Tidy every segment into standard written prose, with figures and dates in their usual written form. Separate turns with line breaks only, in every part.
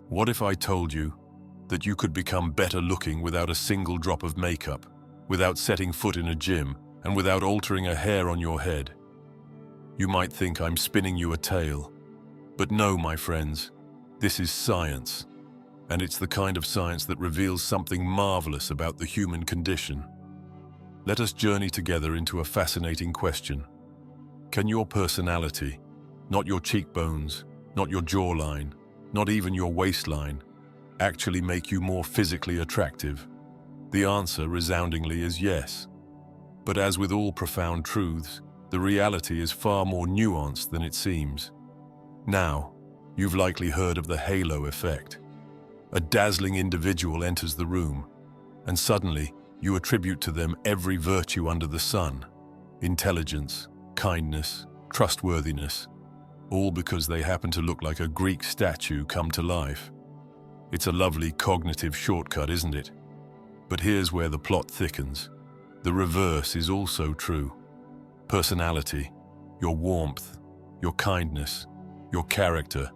What if I told you that you could become better looking without a single drop of makeup, without setting foot in a gym, and without altering a hair on your head? You might think I'm spinning you a tale, but no, my friends, this is science, and it's the kind of science that reveals something marvelous about the human condition. Let us journey together into a fascinating question. Can your personality, not your cheekbones, not your jawline, not even your waistline, actually make you more physically attractive? The answer, resoundingly, is yes. But as with all profound truths, the reality is far more nuanced than it seems. Now, you've likely heard of the halo effect. A dazzling individual enters the room, and suddenly you attribute to them every virtue under the sun: intelligence, kindness, trustworthiness, all because they happen to look like a Greek statue come to life. It's a lovely cognitive shortcut, isn't it? But here's where the plot thickens. The reverse is also true. Personality, your warmth, your kindness, your character,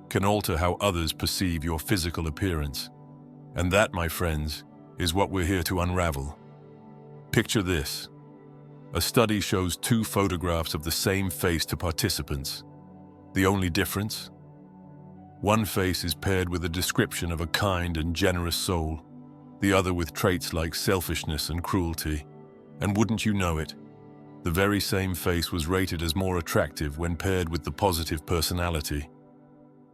can alter how others perceive your physical appearance. And that, my friends, is what we're here to unravel. Picture this. A study shows two photographs of the same face to participants. The only difference? One face is paired with a description of a kind and generous soul, the other with traits like selfishness and cruelty. And wouldn't you know it, the very same face was rated as more attractive when paired with the positive personality.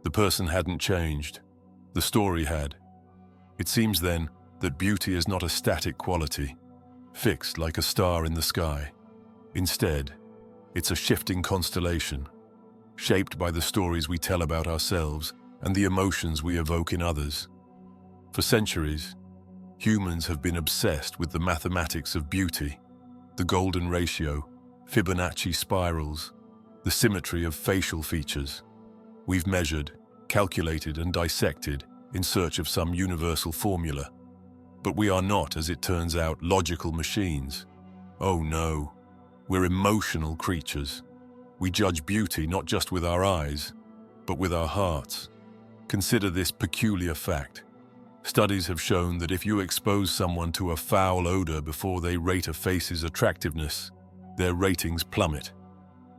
The person hadn't changed. The story had. It seems then that beauty is not a static quality, fixed like a star in the sky. Instead, it's a shifting constellation, shaped by the stories we tell about ourselves and the emotions we evoke in others. For centuries, humans have been obsessed with the mathematics of beauty, the golden ratio, Fibonacci spirals, the symmetry of facial features. We've measured, calculated, and dissected in search of some universal formula. But we are not, as it turns out, logical machines. Oh no, we're emotional creatures. We judge beauty not just with our eyes, but with our hearts. Consider this peculiar fact. Studies have shown that if you expose someone to a foul odor before they rate a face's attractiveness, their ratings plummet.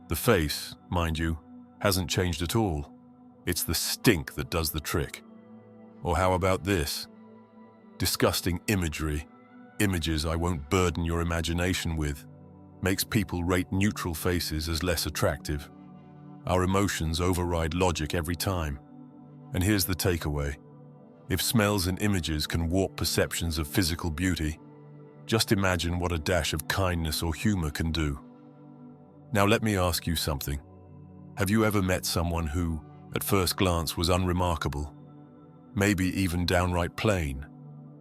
The face, mind you, hasn't changed at all. It's the stink that does the trick. Or how about this? Disgusting imagery, images I won't burden your imagination with, makes people rate neutral faces as less attractive. Our emotions override logic every time. And here's the takeaway. If smells and images can warp perceptions of physical beauty, just imagine what a dash of kindness or humor can do. Now let me ask you something. Have you ever met someone who, at first glance, was unremarkable? Maybe even downright plain,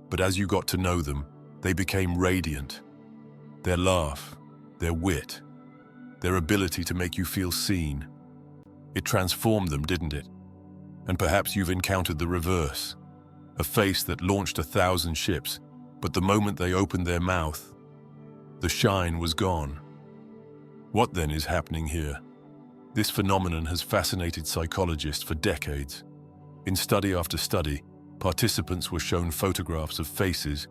but as you got to know them, they became radiant. Their laugh, their wit, their ability to make you feel seen. It transformed them, didn't it? And perhaps you've encountered the reverse. A face that launched 1,000 ships, but the moment they opened their mouth, the shine was gone. What then is happening here? This phenomenon has fascinated psychologists for decades. In study after study, participants were shown photographs of faces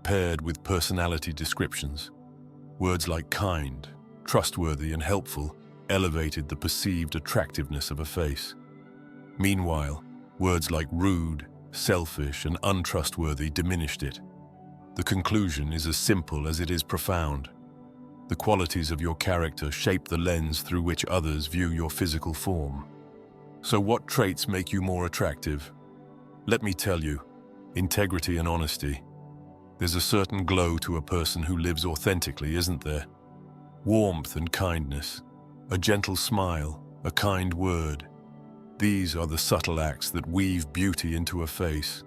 paired with personality descriptions. Words like kind, trustworthy, and helpful elevated the perceived attractiveness of a face. Meanwhile, words like rude, selfish, and untrustworthy diminished it. The conclusion is as simple as it is profound. The qualities of your character shape the lens through which others view your physical form. So what traits make you more attractive? Let me tell you, integrity and honesty. There's a certain glow to a person who lives authentically, isn't there? Warmth and kindness, a gentle smile, a kind word. These are the subtle acts that weave beauty into a face.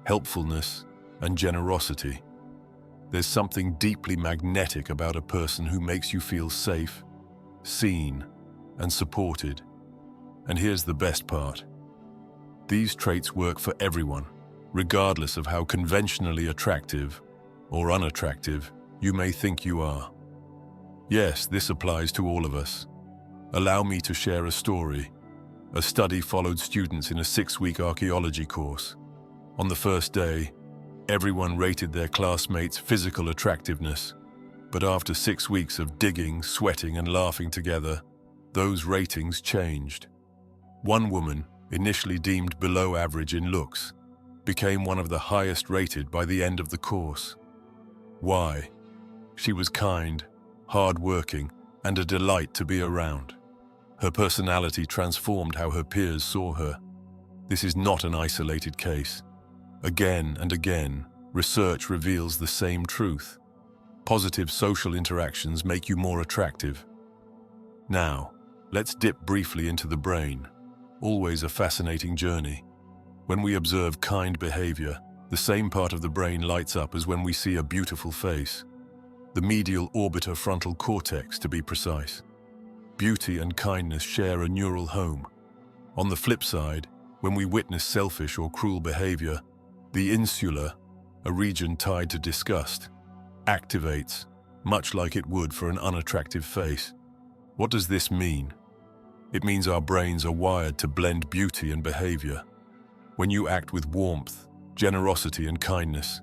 Helpfulness and generosity. There's something deeply magnetic about a person who makes you feel safe, seen, and supported. And here's the best part. These traits work for everyone, regardless of how conventionally attractive or unattractive you may think you are. Yes, this applies to all of us. Allow me to share a story. A study followed students in a 6-week archaeology course. On the first day, everyone rated their classmates' physical attractiveness. But after 6 weeks of digging, sweating, and laughing together, those ratings changed. One woman, initially deemed below average in looks, became one of the highest rated by the end of the course. Why? She was kind, hard-working, and a delight to be around. Her personality transformed how her peers saw her. This is not an isolated case. Again and again, research reveals the same truth. Positive social interactions make you more attractive. Now, let's dip briefly into the brain. Always a fascinating journey. When we observe kind behavior, the same part of the brain lights up as when we see a beautiful face. The medial orbitofrontal cortex, to be precise. Beauty and kindness share a neural home. On the flip side, when we witness selfish or cruel behavior, the insula, a region tied to disgust, activates, much like it would for an unattractive face. What does this mean? It means our brains are wired to blend beauty and behavior. When you act with warmth, generosity, and kindness,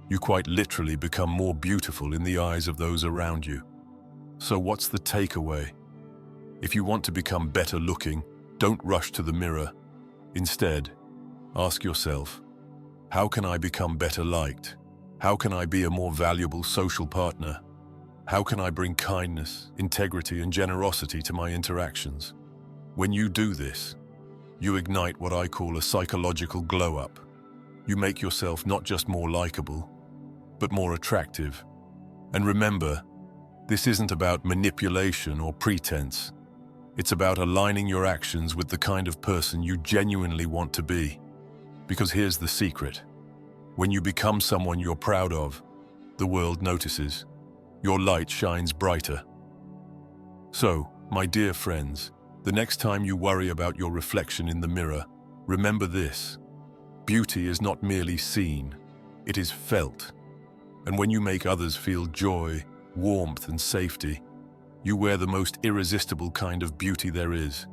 you quite literally become more beautiful in the eyes of those around you. So what's the takeaway? If you want to become better looking, don't rush to the mirror. Instead, ask yourself, how can I become better liked? How can I be a more valuable social partner? How can I bring kindness, integrity, and generosity to my interactions? When you do this, you ignite what I call a psychological glow-up. You make yourself not just more likable, but more attractive. And remember, this isn't about manipulation or pretense. It's about aligning your actions with the kind of person you genuinely want to be. Because here's the secret. When you become someone you're proud of, the world notices. Your light shines brighter. So, my dear friends, the next time you worry about your reflection in the mirror, remember this. Beauty is not merely seen, it is felt. And when you make others feel joy, warmth, and safety, you wear the most irresistible kind of beauty there is.